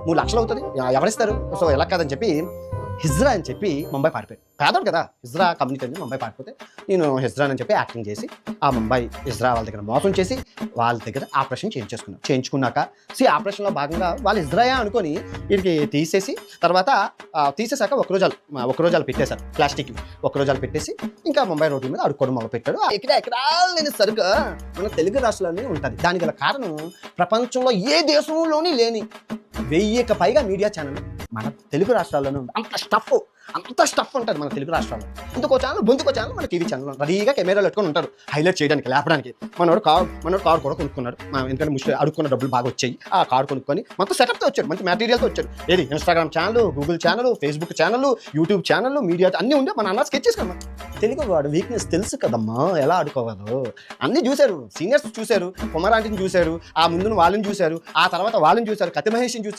3,00,000 అవుతుంది, ఎవరిస్తారు? సో ఎలా కాదని చెప్పి హిజ్రా అని చెప్పి ముంబై పారిపోయాడు. పేదోడు కదా, హిజ్రా కమ్యూనిటీ అని ముంబై పారిపోతే నేను హిజ్రా అని చెప్పి యాక్టింగ్ చేసి ఆ ముంబై హిజ్రా వాళ్ళ దగ్గర మోసం చేసి వాళ్ళ దగ్గర ఆపరేషన్ చేయించుకున్నాక ఆపరేషన్లో భాగంగా వాళ్ళు హిజ్రాయా అనుకొని వీడికి తీసేసి తర్వాత తీసేసాక ఒక్కరోజాలు పెట్టేశారు, ప్లాస్టిక్ ఒక్కరోజాలు పెట్టేసి ఇంకా ముంబై రోడ్ల మీద అడుక్కోవడం మొదలు పెట్టాడు. ఎకరాలు లేని సరుకు మన తెలుగు రాష్ట్రాల్లోనే ఉంటుంది. దానికి గల కారణం ప్రపంచంలో ఏ దేశంలోని లేని 1000కి పైగా మీడియా ఛానల్ మన తెలుగు రాష్ట్రాల్లోనే ఉంది. అంత స్టఫ్ ఉంటుంది మన తెలుగు రాష్ట్రాల్లో. ఇందుకో ఛానల్ బొందుకో ఛానల్ మన టీవీ ఛానల్ రెడీగా కెమెరాలు పెట్టుకొని ఉంటారు, హైలైట్ చేయడానికి, లేపడానికి. మనోడు కారు కూడా కొనుక్కున్నాడు, ఎందుకంటే ముష్టి అడుక్కున్న డబ్బులు బాగా వచ్చాయి. ఆ కారు కొనుక్కొని మొత్తం సెటప్తో వచ్చాడు, మంచి మెటీరియల్తో వచ్చాడు. ఏది Instagram channel, Google channel, Facebook channel, YouTube channel, media అన్నీ ఉండే మన అన్న స్కెచ్ చేసుకున్నాం. తెలుగు వాడు వీక్నెస్ తెలుసు కదమ్మా, ఎలా ఆడుకోవాలో అన్నీ చూశారు. సీనియర్స్ చూశారు, కుమారాంటిని చూశారు, ఆ ముందున వాళ్ళని చూశారు, ఆ తర్వాత వాళ్ళని చూశారు, కత్తి మహేష్ని చూశారు.